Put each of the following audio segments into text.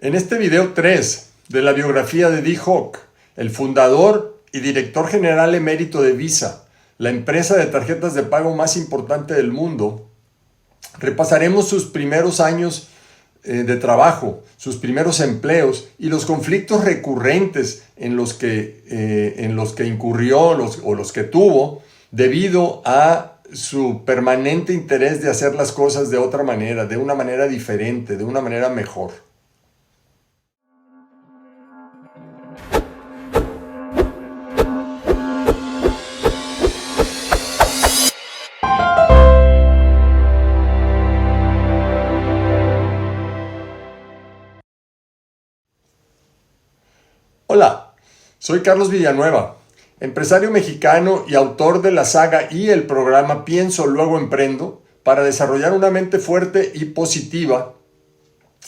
En este video 3 de la biografía de Dee Hock, el fundador y director general emérito de Visa, la empresa de tarjetas de pago más importante del mundo, repasaremos sus primeros años de trabajo, sus primeros empleos y los conflictos recurrentes en los que incurrió o los que tuvo debido a su permanente interés de hacer las cosas de otra manera, de una manera diferente, de una manera mejor. Hola, soy Carlos Villanueva, empresario mexicano y autor de la saga y el programa Pienso, Luego Emprendo para desarrollar una mente fuerte y positiva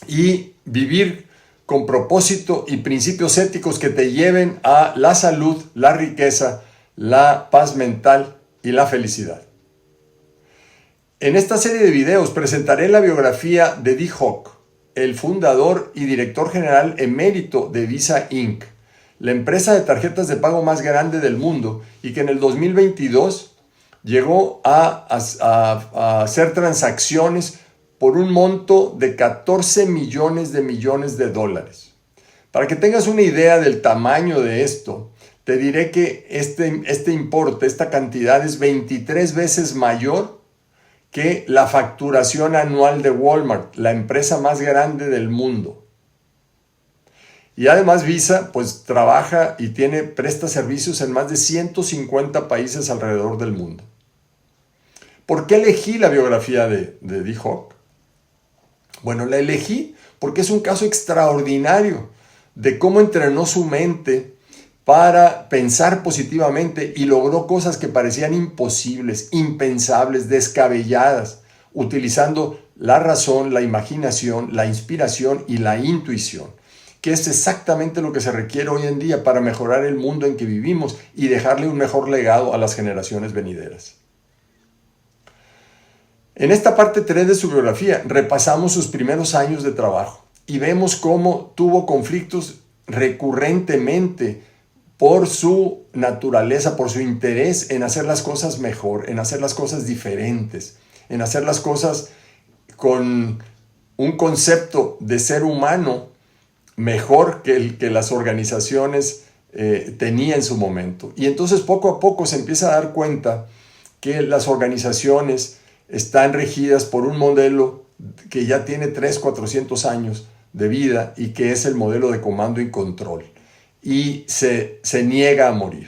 y vivir con propósito y principios éticos que te lleven a la salud, la riqueza, la paz mental y la felicidad. En esta serie de videos presentaré la biografía de Dee Hock, el fundador y director general emérito de Visa Inc., la empresa de tarjetas de pago más grande del mundo y que en el 2022 llegó a hacer transacciones por un monto de 14 millones de dólares. Para que tengas una idea del tamaño de esto, te diré que este importe, esta cantidad es 23 veces mayor que la facturación anual de Walmart, la empresa más grande del mundo. Y además Visa pues trabaja y presta servicios en más de 150 países alrededor del mundo. ¿Por qué elegí la biografía de Dee Hock? Bueno, la elegí porque es un caso extraordinario de cómo entrenó su mente para pensar positivamente y logró cosas que parecían imposibles, impensables, descabelladas, utilizando la razón, la imaginación, la inspiración y la intuición, que es exactamente lo que se requiere hoy en día para mejorar el mundo en que vivimos y dejarle un mejor legado a las generaciones venideras. En esta parte 3 de su biografía repasamos sus primeros años de trabajo y vemos cómo tuvo conflictos recurrentemente por su naturaleza, por su interés en hacer las cosas mejor, en hacer las cosas diferentes, en hacer las cosas con un concepto de ser humano mejor que el que las organizaciones tenían en su momento. Y entonces poco a poco se empieza a dar cuenta que las organizaciones están regidas por un modelo que ya tiene 400 años de vida y que es el modelo de comando y control. Y se niega a morir.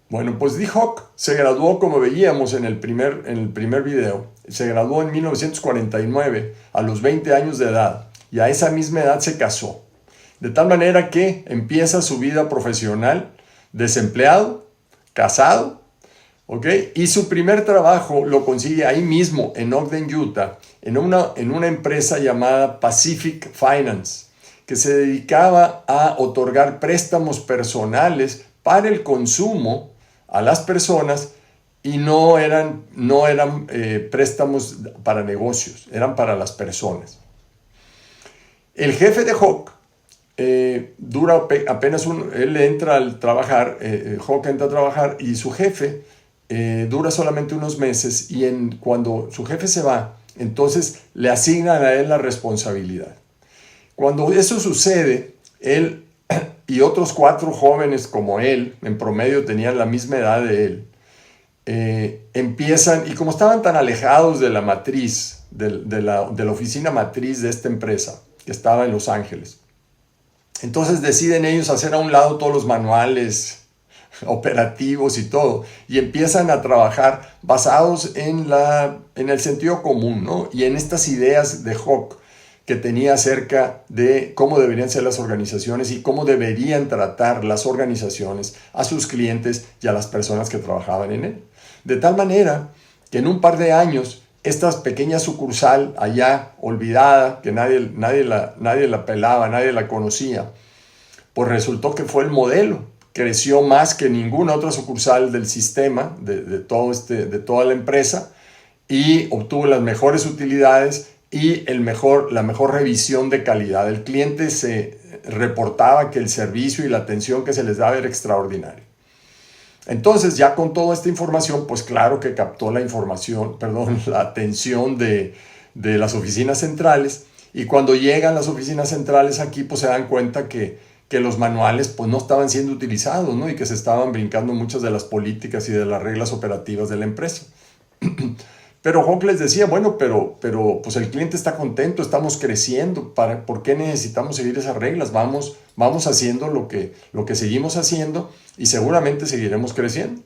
Bueno, pues Dee Hock se graduó, como veíamos en el primer video, se graduó en 1949 a los 20 años de edad y a esa misma edad se casó. De tal manera que empieza su vida profesional desempleado, casado, ¿ok? Y su primer trabajo lo consigue ahí mismo en Ogden, Utah, en una empresa llamada Pacific Finance, que se dedicaba a otorgar préstamos personales para el consumo a las personas y no eran préstamos para negocios, eran para las personas. El jefe de Hock dura apenas él entra a trabajar, Hock entra a trabajar y su jefe dura solamente unos meses y cuando su jefe se va, entonces le asignan a él la responsabilidad. Cuando eso sucede, él y otros 4 jóvenes como él, en promedio tenían la misma edad de él, empiezan, y como estaban tan alejados de la matriz, de la oficina matriz de esta empresa, que estaba en Los Ángeles, entonces deciden ellos hacer a un lado todos los manuales operativos y todo, y empiezan a trabajar basados en el sentido común, ¿no? Y en estas ideas de Hock que tenía acerca de cómo deberían ser las organizaciones y cómo deberían tratar las organizaciones a sus clientes y a las personas que trabajaban en él. De tal manera que en un par de años, esta pequeña sucursal allá olvidada, que nadie la pelaba, nadie la conocía, pues resultó que fue el modelo. Creció más que ninguna otra sucursal del sistema, de toda la empresa, y obtuvo las mejores utilidades y la mejor revisión de calidad. El cliente se reportaba que el servicio y la atención que se les daba era extraordinario. Entonces, ya con toda esta información, pues claro que captó la atención de las oficinas centrales, y cuando llegan las oficinas centrales aquí, pues se dan cuenta que los manuales pues no estaban siendo utilizados, ¿no? Y que se estaban brincando muchas de las políticas y de las reglas operativas de la empresa. Pero Hawk les decía, bueno, pero pues el cliente está contento, estamos creciendo, ¿por qué necesitamos seguir esas reglas? Vamos haciendo lo que seguimos haciendo y seguramente seguiremos creciendo.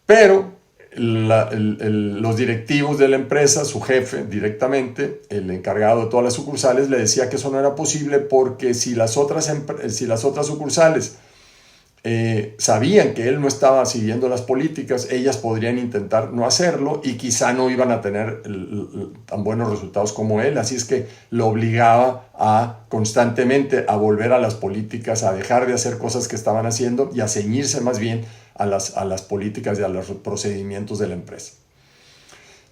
Pero los directivos de la empresa, su jefe directamente, el encargado de todas las sucursales, le decía que eso no era posible porque si las otras sucursales sabían que él no estaba siguiendo las políticas, ellas podrían intentar no hacerlo y quizá no iban a tener tan buenos resultados como él. Así es que lo obligaba constantemente a volver a las políticas, a dejar de hacer cosas que estaban haciendo y a ceñirse más bien a las políticas y a los procedimientos de la empresa.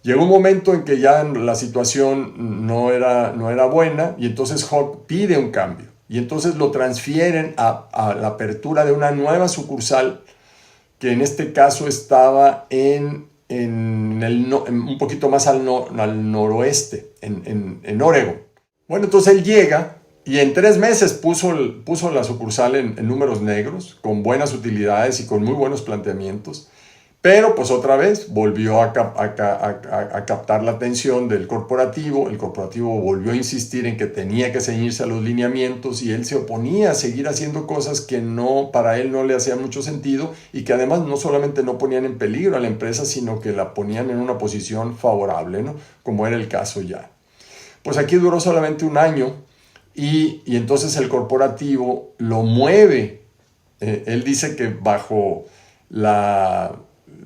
Llegó un momento en que ya la situación no era buena, y entonces Hawk pide un cambio. Y entonces lo transfieren a la apertura de una nueva sucursal, que en este caso estaba un poquito más al noroeste, en Oregon. Bueno, entonces él llega y en 3 meses puso la sucursal en números negros, con buenas utilidades y con muy buenos planteamientos. Pero pues otra vez volvió a captar la atención del corporativo. El corporativo volvió a insistir en que tenía que ceñirse a los lineamientos, y él se oponía a seguir haciendo cosas que para él no le hacían mucho sentido, y que además no solamente no ponían en peligro a la empresa, sino que la ponían en una posición favorable, ¿no? Como era el caso ya. Pues aquí duró solamente 1 año y entonces el corporativo lo mueve. Él dice que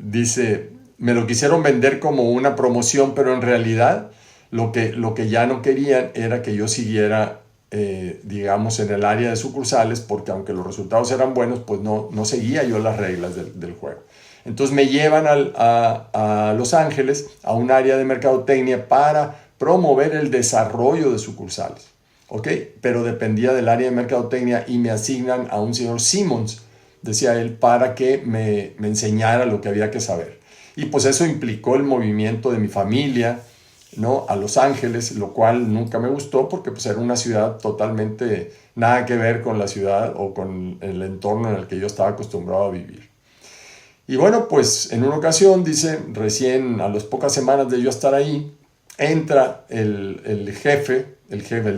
dice, me lo quisieron vender como una promoción, pero en realidad lo que ya no querían era que yo siguiera, digamos, en el área de sucursales, porque aunque los resultados eran buenos, pues no seguía yo las reglas del juego. Entonces me llevan a Los Ángeles, a un área de mercadotecnia, para promover el desarrollo de sucursales, ¿ok? Pero dependía del área de mercadotecnia y me asignan a un señor Simmons, decía él, para que me enseñara lo que había que saber. Y pues eso implicó el movimiento de mi familia, ¿no?, a Los Ángeles, lo cual nunca me gustó, porque pues era una ciudad totalmente nada que ver con la ciudad o con el entorno en el que yo estaba acostumbrado a vivir. Y bueno, pues en una ocasión, dice, recién a las pocas semanas de yo estar ahí, entra el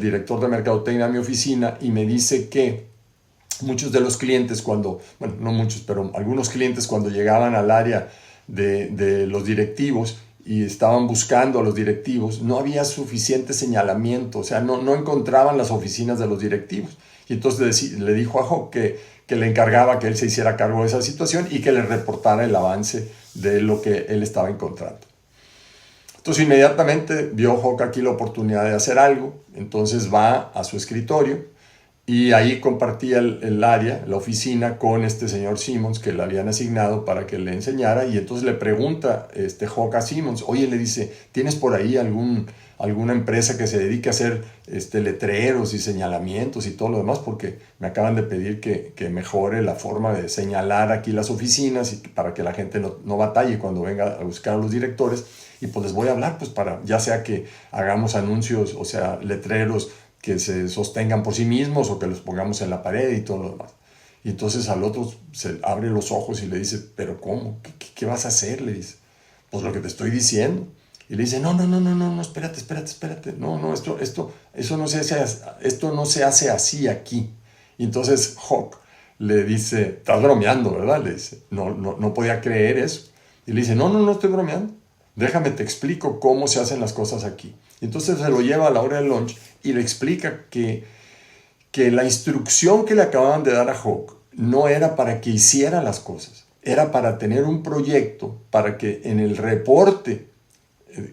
director de mercadotecnia a mi oficina y me dice que muchos de los clientes no muchos, pero algunos clientes cuando llegaban al área de los directivos y estaban buscando a los directivos, no había suficiente señalamiento, o sea, no encontraban las oficinas de los directivos. Y entonces le dijo a Hawk que le encargaba que él se hiciera cargo de esa situación y que le reportara el avance de lo que él estaba encontrando. Entonces inmediatamente vio Hawk aquí la oportunidad de hacer algo, entonces va a su escritorio y ahí compartía el área, la oficina, con este señor Simmons que le habían asignado para que le enseñara. Y entonces le pregunta Hawk a Simmons, oye, le dice, ¿tienes por ahí alguna empresa que se dedique a hacer letreros y señalamientos y todo lo demás? Porque me acaban de pedir que mejore la forma de señalar aquí las oficinas, y para que la gente no batalle cuando venga a buscar a los directores. Y pues les voy a hablar, pues para, ya sea que hagamos anuncios, o sea, letreros que se sostengan por sí mismos, o que los pongamos en la pared y todo lo demás. Y entonces al otro se abre los ojos y le dice, ¿pero cómo? ¿Qué vas a hacer? Le dice, pues lo que te estoy diciendo. Y le dice, no, espérate. No, esto no se hace así aquí. Y entonces Hawk le dice, estás bromeando, ¿verdad? Le dice, no podía creer eso. Y le dice, no estoy bromeando. Déjame te explico cómo se hacen las cosas aquí. Y entonces se lo lleva a la hora del lunch y le explica que la instrucción que le acababan de dar a Hawk no era para que hiciera las cosas, era para tener un proyecto, para que en el reporte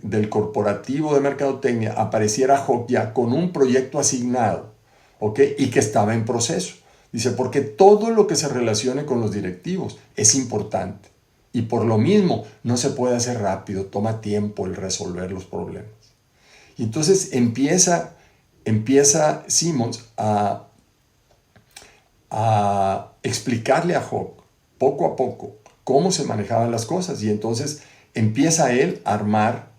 del corporativo de mercadotecnia apareciera Hawk ya con un proyecto asignado, ¿ok? Y que estaba en proceso. Dice, porque todo lo que se relacione con los directivos es importante. Y por lo mismo, no se puede hacer rápido, toma tiempo el resolver los problemas. Y entonces empieza Simmons a explicarle a Hawke poco a poco cómo se manejaban las cosas, y entonces empieza él a armar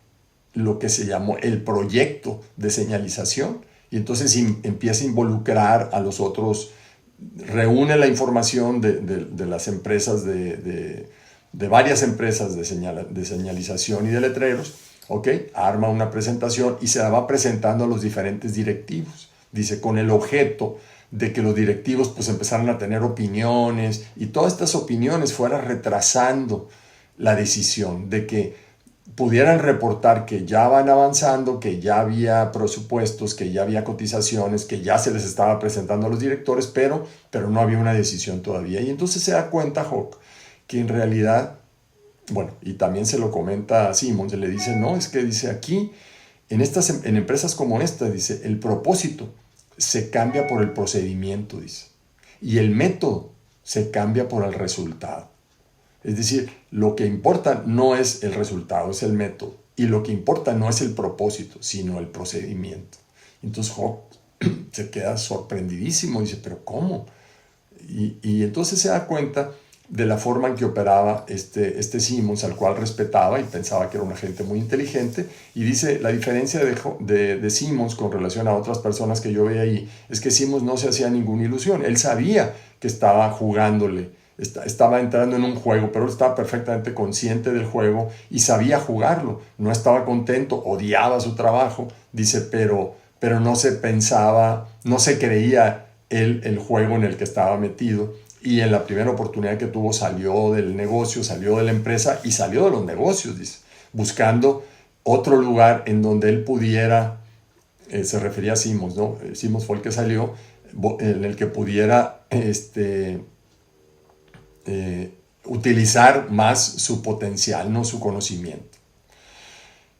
lo que se llamó el proyecto de señalización, y entonces empieza a involucrar a los otros, reúne la información de las empresas, de varias empresas de señalización y de letreros, ¿ok? Arma una presentación y se la va presentando a los diferentes directivos, dice, con el objeto de que los directivos pues empezaran a tener opiniones, y todas estas opiniones fueran retrasando la decisión, de que pudieran reportar que ya van avanzando, que ya había presupuestos, que ya había cotizaciones, que ya se les estaba presentando a los directores, pero no había una decisión todavía. Y entonces se da cuenta Hawke que en realidad, bueno, y también se lo comenta a Simmons, le dice, no, es que dice aquí, en empresas como esta, dice, el propósito se cambia por el procedimiento, dice, y el método se cambia por el resultado. Es decir, lo que importa no es el resultado, es el método. Y lo que importa no es el propósito, sino el procedimiento. Entonces Hawke se queda sorprendidísimo, dice, ¿pero cómo? Y entonces se da cuenta de la forma en que operaba este Simmons, al cual respetaba y pensaba que era una gente muy inteligente. Y dice, la diferencia de Simmons con relación a otras personas que yo veía ahí, es que Simmons no se hacía ninguna ilusión. Él sabía que estaba jugándole, estaba entrando en un juego, pero él estaba perfectamente consciente del juego y sabía jugarlo. No estaba contento, odiaba su trabajo, dice, pero no se pensaba, no se creía el juego en el que estaba metido. Y en la primera oportunidad que tuvo salió del negocio, salió de la empresa y salió de los negocios, dice, buscando otro lugar en donde él pudiera, se refería a Simmons, ¿no? Simmons fue el que salió, en el que pudiera utilizar más su potencial, no su conocimiento.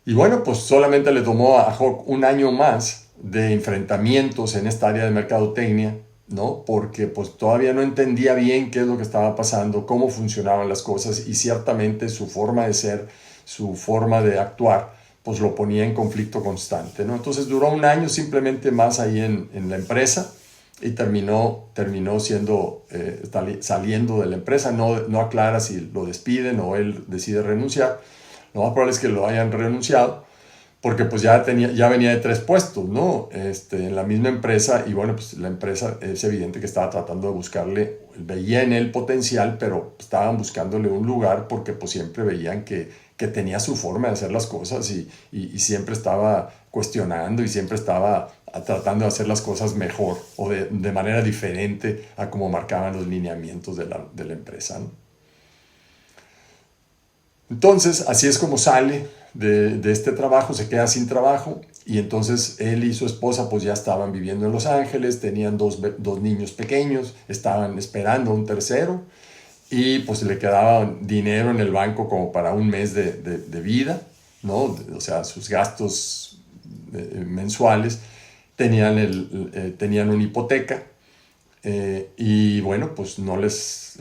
Y bueno, pues solamente le tomó a Hawke un año más de enfrentamientos en esta área de mercadotecnia, ¿no? Porque pues todavía no entendía bien qué es lo que estaba pasando, cómo funcionaban las cosas, y ciertamente su forma de ser, su forma de actuar, pues lo ponía en conflicto constante, ¿no? Entonces duró un año simplemente más ahí en la empresa, y terminó siendo, saliendo de la empresa. No aclara si lo despiden o él decide renunciar. Lo más probable es que lo hayan renunciado, porque pues ya venía de 3 puestos, ¿no? En la misma empresa, y bueno, pues la empresa es evidente que estaba tratando de buscarle, veía en él potencial, pero estaban buscándole un lugar porque pues siempre veían que tenía su forma de hacer las cosas, y siempre estaba cuestionando y siempre estaba tratando de hacer las cosas mejor o de manera diferente a como marcaban los lineamientos de la empresa, ¿no? Entonces, así es como sale de este trabajo, se queda sin trabajo, y entonces él y su esposa pues ya estaban viviendo en Los Ángeles, tenían dos niños pequeños, estaban esperando un tercero, y pues le quedaba dinero en el banco como para un mes de vida, ¿no? O sea, sus gastos mensuales, tenían una hipoteca, y bueno, pues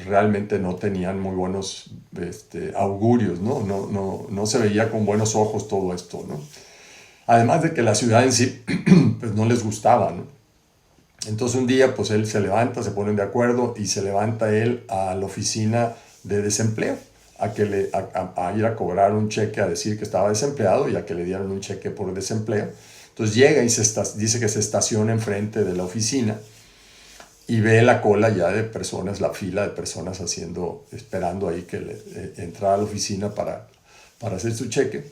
realmente no tenían muy buenos augurios, ¿no? No se veía con buenos ojos todo esto, ¿no? Además de que la ciudad en sí pues no les gustaba, ¿no? Entonces un día pues él se levanta, se ponen de acuerdo y se levanta él a la oficina de desempleo a ir a cobrar un cheque, a decir que estaba desempleado y a que le dieran un cheque por desempleo. Entonces llega y dice que se estaciona enfrente de la oficina y ve la cola ya de personas, la fila de personas esperando ahí que entrara a la oficina para hacer su cheque,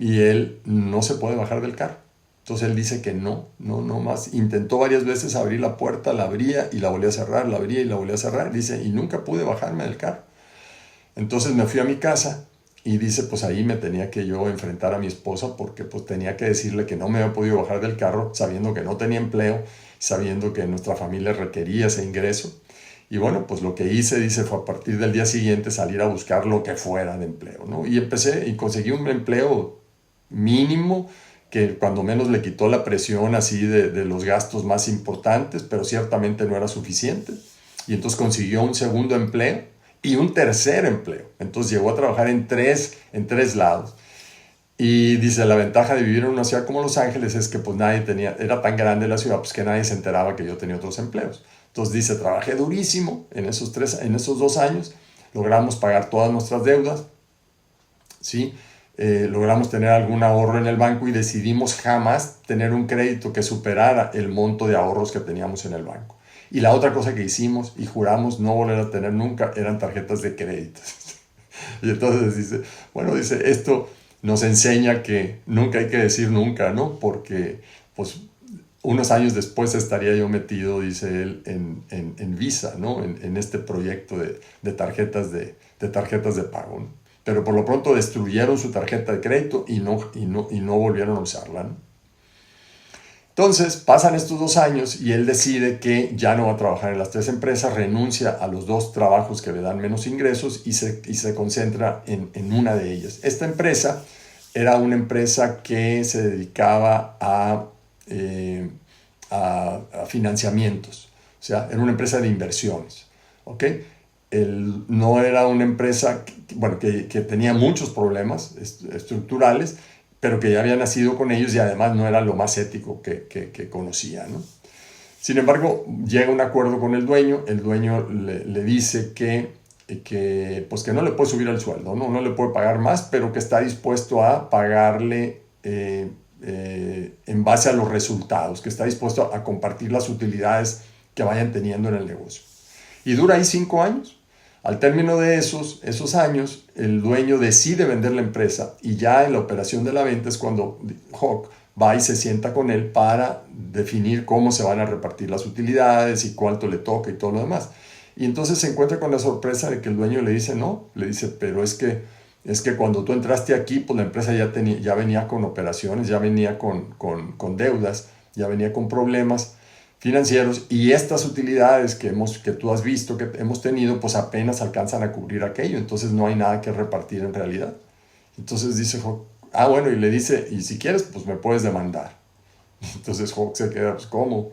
y él no se puede bajar del carro. Entonces él dice que no más. Intentó varias veces abrir la puerta, la abría y la volvía a cerrar, la abría y la volvía a cerrar. Dice, y nunca pude bajarme del carro. Entonces me fui a mi casa y dice, pues ahí me tenía que yo enfrentar a mi esposa, porque pues tenía que decirle que no me había podido bajar del carro, sabiendo que no tenía empleo, sabiendo que nuestra familia requería ese ingreso. Y bueno, pues lo que hice, dice, fue a partir del día siguiente salir a buscar lo que fuera de empleo, ¿no? Y empecé y conseguí un empleo mínimo, que cuando menos le quitó la presión así de los gastos más importantes, pero ciertamente no era suficiente. Y entonces consiguió un segundo empleo y un tercer empleo. Entonces llegó a trabajar en tres lados. Y dice, la ventaja de vivir en una ciudad como Los Ángeles es que pues nadie tenía, era tan grande la ciudad, pues que nadie se enteraba que yo tenía otros empleos. Entonces dice, trabajé durísimo en esos 2 años, logramos pagar todas nuestras deudas, ¿sí? Logramos tener algún ahorro en el banco y decidimos jamás tener un crédito que superara el monto de ahorros que teníamos en el banco. Y la otra cosa que hicimos y juramos no volver a tener nunca eran tarjetas de crédito. Y entonces dice, bueno, dice, esto nos enseña que nunca hay que decir nunca, ¿no? Porque pues unos años después estaría yo metido, dice él, en Visa, ¿no? En este proyecto de tarjetas de pago, ¿no? Pero por lo pronto destruyeron su tarjeta de crédito y no volvieron a usarla, ¿no? Entonces pasan estos 2 años y él decide que ya no va a trabajar en las 3 empresas, renuncia a los 2 trabajos que le dan menos ingresos y se concentra en una de ellas. Esta empresa era una empresa que se dedicaba a financiamientos, o sea, era una empresa de inversiones, ¿ok? No era una empresa que tenía muchos problemas estructurales, pero que ya había nacido con ellos y además no era lo más ético que conocía, ¿no? Sin embargo, llega a un acuerdo con el dueño le dice pues que no le puede subir el sueldo, no le puede pagar más, pero que está dispuesto a pagarle en base a los resultados, que está dispuesto a compartir las utilidades que vayan teniendo en el negocio. Y dura ahí 5 años. Al término de esos años, el dueño decide vender la empresa y ya en la operación de la venta es cuando Hawk va y se sienta con él para definir cómo se van a repartir las utilidades y cuánto le toca y todo lo demás. Y entonces se encuentra con la sorpresa de que el dueño le dice no, le dice, pero es que cuando tú entraste aquí, pues la empresa ya venía con operaciones, ya venía con deudas, ya venía con problemas financieros y estas utilidades que tú has visto que hemos tenido pues apenas alcanzan a cubrir aquello, entonces no hay nada que repartir en realidad. Entonces dice Hawk, bueno, y le dice, y si quieres pues me puedes demandar. Entonces Hawk se queda, pues ¿cómo?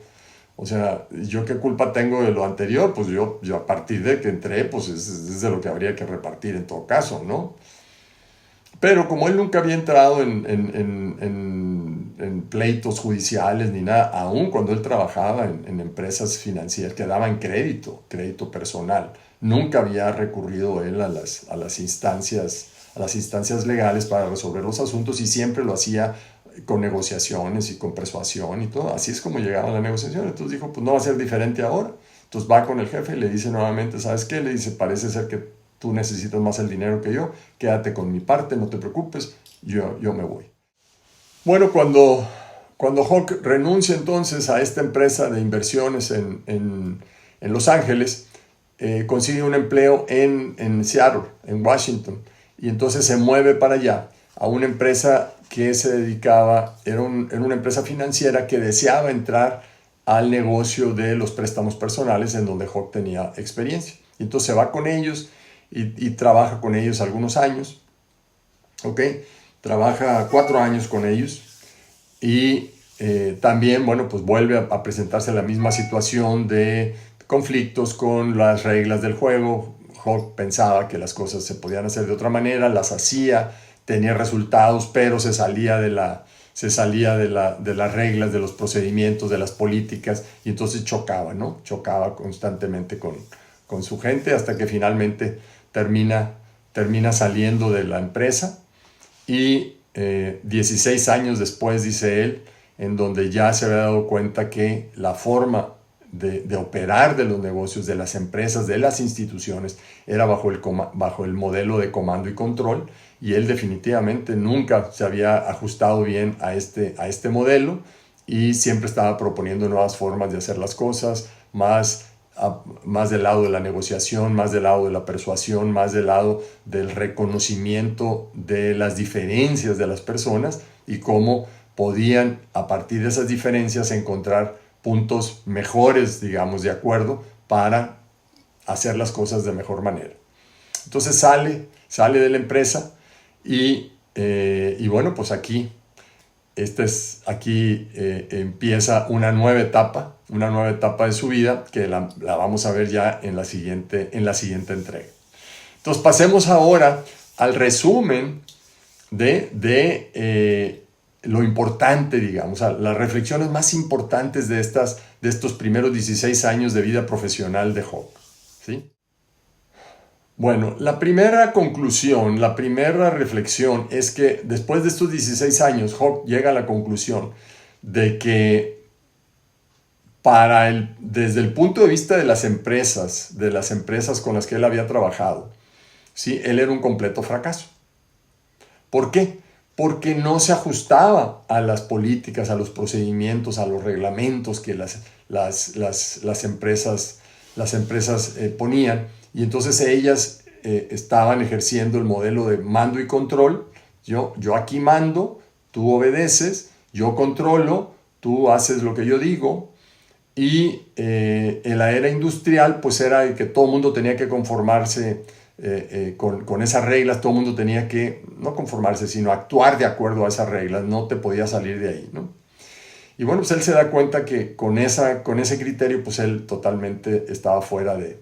O sea, ¿yo qué culpa tengo de lo anterior? Pues yo a partir de que entré pues es de lo que habría que repartir en todo caso, ¿no? Pero como él nunca había entrado en pleitos judiciales ni nada, aun cuando él trabajaba en empresas financieras que daban crédito personal, nunca había recurrido él a las instancias legales para resolver los asuntos y siempre lo hacía con negociaciones y con persuasión y todo. Así es como llegaba a la negociación. Entonces dijo, pues no va a ser diferente ahora. Entonces va con el jefe y le dice nuevamente, ¿sabes qué? Le dice, parece ser que tú necesitas más el dinero que yo, quédate con mi parte, no te preocupes, yo me voy. Bueno, cuando Hawk renuncia entonces a esta empresa de inversiones en Los Ángeles, consigue un empleo en Seattle, en Washington, y entonces se mueve para allá a una empresa que se dedicaba, era una empresa financiera que deseaba entrar al negocio de los préstamos personales en donde Hawk tenía experiencia. Y entonces se va con ellos y trabaja con ellos algunos años, ¿ok? Trabaja 4 años con ellos y también, bueno, pues vuelve a presentarse la misma situación de conflictos con las reglas del juego. Hawk pensaba que las cosas se podían hacer de otra manera, las hacía, tenía resultados, pero se salía de las reglas, de los procedimientos, de las políticas, y entonces chocaba, ¿no? Chocaba constantemente con su gente hasta que finalmente termina saliendo de la empresa y 16 años después, dice él, en donde ya se había dado cuenta que la forma de operar de los negocios, de las empresas, de las instituciones, era bajo el modelo de comando y control, y él definitivamente nunca se había ajustado bien a este modelo y siempre estaba proponiendo nuevas formas de hacer las cosas, más del lado de la negociación, más del lado de la persuasión, más del lado del reconocimiento de las diferencias de las personas y cómo podían a partir de esas diferencias encontrar puntos mejores, digamos, de acuerdo para hacer las cosas de mejor manera. Entonces sale de la empresa y bueno, pues aquí empieza una nueva etapa de su vida que la vamos a ver ya en la siguiente entrega. Entonces pasemos ahora al resumen lo importante, digamos, las reflexiones más importantes de estos primeros 16 años de vida profesional de Job, ¿sí? Bueno, la primera conclusión, la primera reflexión es que después de estos 16 años, Job llega a la conclusión de que desde el punto de vista de las empresas con las que él había trabajado, ¿sí? Él era un completo fracaso. ¿Por qué? Porque no se ajustaba a las políticas, a los procedimientos, a los reglamentos que las empresas ponían, y entonces ellas estaban ejerciendo el modelo de mando y control. Yo aquí mando, tú obedeces, yo controlo, tú haces lo que yo digo. Y en la era industrial pues era que todo el mundo tenía que conformarse con esas reglas, todo el mundo tenía que, no conformarse, sino actuar de acuerdo a esas reglas, no te podías salir de ahí, ¿no? Y bueno, pues él se da cuenta que con ese criterio, pues él totalmente estaba fuera de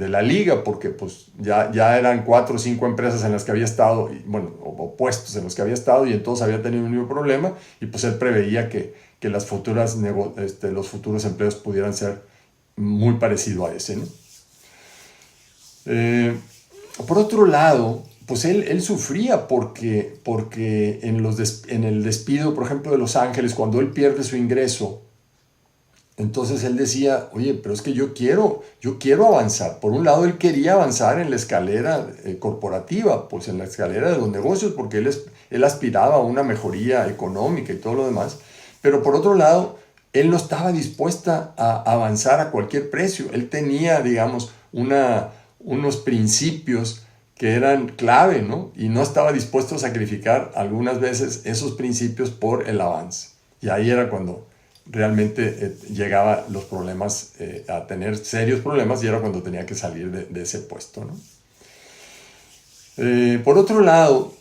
la liga, porque pues ya eran 4 o 5 empresas en las que había estado, y, bueno, o puestos en los que había estado, y entonces había tenido un mismo problema, y pues él preveía que los futuros empleos pudieran ser muy parecidos a ese, ¿no? Por otro lado, pues él sufría porque en el despido, por ejemplo, de Los Ángeles, cuando él pierde su ingreso, entonces él decía, oye, pero es que yo quiero avanzar. Por un lado, él quería avanzar en la escalera corporativa, pues en la escalera de los negocios, porque él aspiraba a una mejoría económica y todo lo demás. Pero por otro lado, él no estaba dispuesta a avanzar a cualquier precio. Él tenía, digamos, unos principios que eran clave, ¿no? Y no estaba dispuesto a sacrificar algunas veces esos principios por el avance. Y ahí era cuando realmente llegaba los problemas, a tener serios problemas, y era cuando tenía que salir de ese puesto, ¿no? Por otro lado,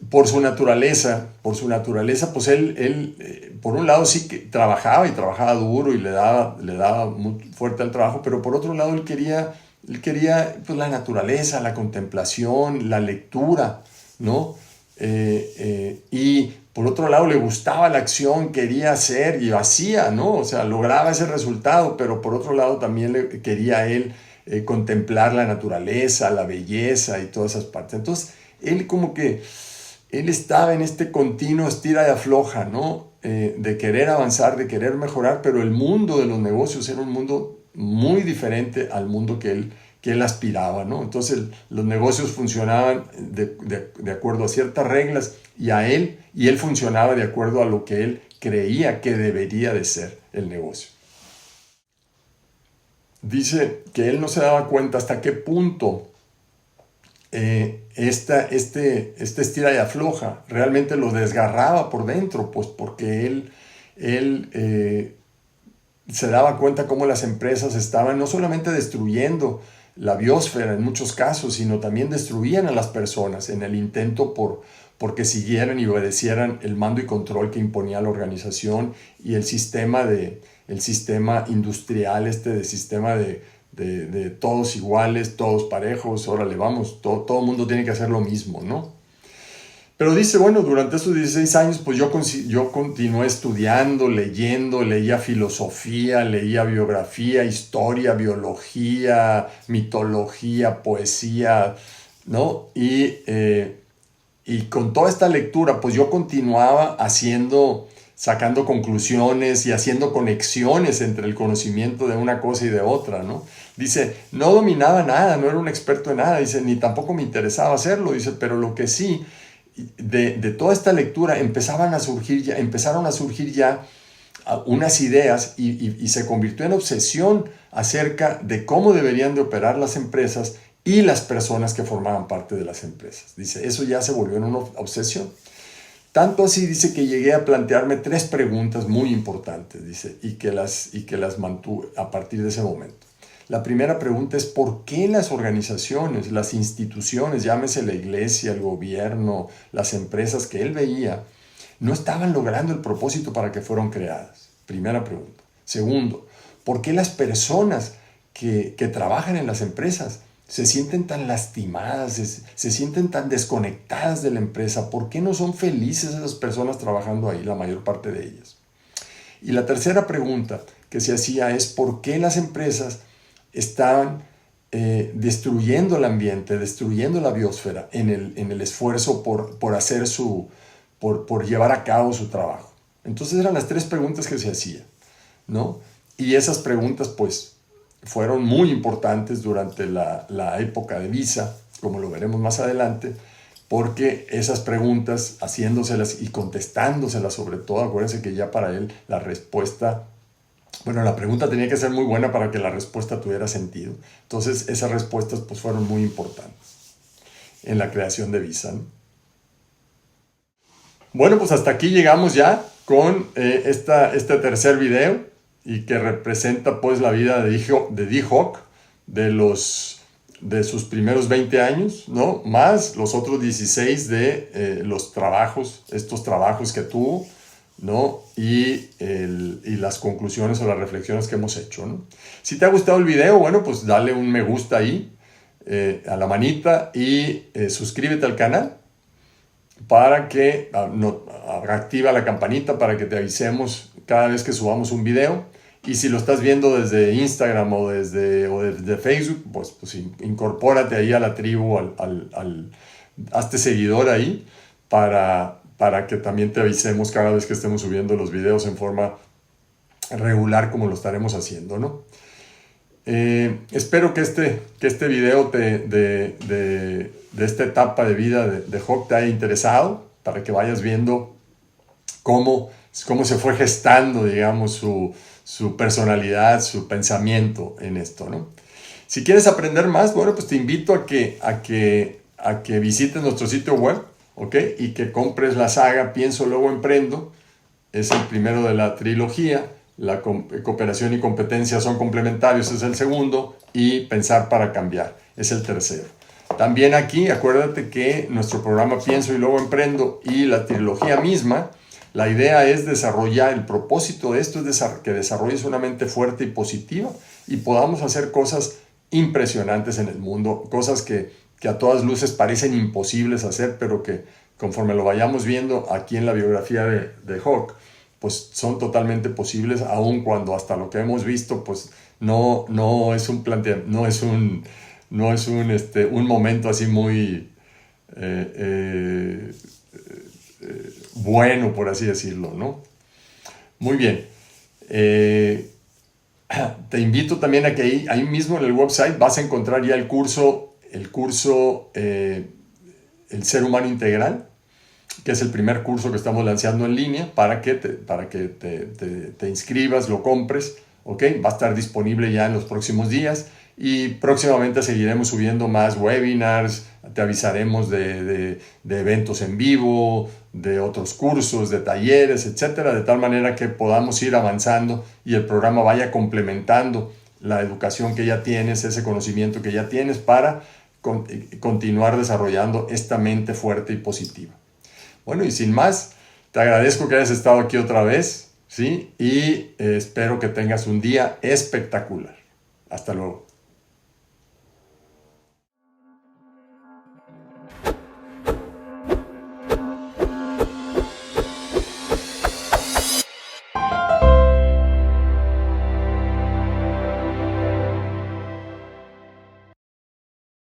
por su naturaleza, pues él por un lado sí que trabajaba duro y le daba muy fuerte al trabajo, pero por otro lado él quería pues, la naturaleza, la contemplación, la lectura, ¿no? Y por otro lado le gustaba la acción, quería hacer y hacía, ¿no? O sea, lograba ese resultado, pero por otro lado también quería él contemplar la naturaleza, la belleza y todas esas partes. Entonces, él estaba en este continuo estira y afloja, ¿no? De querer avanzar, de querer mejorar, pero el mundo de los negocios era un mundo muy diferente al mundo que él aspiraba, ¿no? Entonces los negocios funcionaban de acuerdo a ciertas reglas y él funcionaba de acuerdo a lo que él creía que debería de ser el negocio. Dice que él no se daba cuenta hasta qué punto este estira y afloja realmente lo desgarraba por dentro, pues porque él se daba cuenta cómo las empresas estaban no solamente destruyendo la biosfera en muchos casos, sino también destruían a las personas en el intento porque siguieran y obedecieran el mando y control que imponía la organización y el sistema industrial, de sistema de todos iguales, todos parejos, órale, vamos, todo el mundo tiene que hacer lo mismo, ¿no? Pero dice, bueno, durante estos 16 años, pues yo continué estudiando, leyendo, leía filosofía, leía biografía, historia, biología, mitología, poesía, ¿no? Y con toda esta lectura, pues yo continuaba sacando conclusiones y haciendo conexiones entre el conocimiento de una cosa y de otra, ¿no? Dice, no dominaba nada, no era un experto en nada, dice, ni tampoco me interesaba hacerlo, dice, pero lo que sí, de toda esta lectura empezaron a surgir ya unas ideas y se convirtió en obsesión acerca de cómo deberían de operar las empresas y las personas que formaban parte de las empresas. Dice, eso ya se volvió en una obsesión. Tanto así, dice, que llegué a plantearme 3 preguntas muy importantes, dice, y que las mantuve a partir de ese momento. La primera pregunta es, ¿por qué las organizaciones, las instituciones, llámese la iglesia, el gobierno, las empresas que él veía, no estaban logrando el propósito para que fueron creadas? Primera pregunta. Segundo, ¿por qué las personas que trabajan en las empresas se sienten tan lastimadas, se sienten tan desconectadas de la empresa. ¿Por qué no son felices esas personas trabajando ahí, la mayor parte de ellas? Y la tercera pregunta que se hacía es ¿por qué las empresas estaban destruyendo el ambiente, destruyendo la biosfera en el esfuerzo por llevar a cabo su trabajo? Entonces eran las tres preguntas que se hacían, ¿no? Y esas preguntas pues fueron muy importantes durante la época de Visa, como lo veremos más adelante, porque esas preguntas, haciéndoselas y contestándoselas sobre todo, acuérdense que ya para él la respuesta, bueno, la pregunta tenía que ser muy buena para que la respuesta tuviera sentido. Entonces esas respuestas pues fueron muy importantes en la creación de Visa, ¿no? Bueno, pues hasta aquí llegamos ya con este tercer video y que representa pues la vida de D-Hawk, de sus primeros 20 años, ¿no? Más los otros 16 de estos trabajos que tuvo, ¿no? Y las conclusiones o las reflexiones que hemos hecho, ¿no? Si te ha gustado el video, bueno, pues dale un me gusta ahí, a la manita, y suscríbete al canal para que activa la campanita para que te avisemos cada vez que subamos un video. Y si lo estás viendo desde Instagram o desde Facebook, pues incorpórate ahí a la tribu, hazte seguidor ahí para que también te avisemos cada vez que estemos subiendo los videos en forma regular como lo estaremos haciendo, ¿no? Espero que este video de esta etapa de vida de Hawk te haya interesado, para que vayas viendo cómo se fue gestando, digamos, su personalidad, su pensamiento en esto, ¿no? Si quieres aprender más, bueno, pues te invito a que visites nuestro sitio web, ¿ok? Y que compres la saga Pienso, Luego Emprendo. Es el primero de la trilogía. La cooperación y competencia son complementarios, es el segundo, y Pensar para Cambiar es el tercero. También aquí, acuérdate que nuestro programa Pienso y Luego Emprendo y la trilogía misma, la idea es desarrollar, el propósito de esto es que desarrolles una mente fuerte y positiva y podamos hacer cosas impresionantes en el mundo, cosas que a todas luces parecen imposibles hacer, pero que conforme lo vayamos viendo aquí en la biografía de Hawk, pues son totalmente posibles, aun cuando hasta lo que hemos visto, pues no es un momento así muy bueno, por así decirlo, ¿no? Muy bien. Te invito también a que ahí mismo en el website vas a encontrar ya el curso El Ser Humano Integral, que es el primer curso que estamos lanzando en línea para que te inscribas, lo compres, ¿ok? Va a estar disponible ya en los próximos días y próximamente seguiremos subiendo más webinars, te avisaremos de eventos en vivo, de otros cursos, de talleres, etcétera, de tal manera que podamos ir avanzando y el programa vaya complementando la educación que ya tienes, ese conocimiento que ya tienes para continuar desarrollando esta mente fuerte y positiva. Bueno, y sin más, te agradezco que hayas estado aquí otra vez, ¿sí? Y espero que tengas un día espectacular. Hasta luego.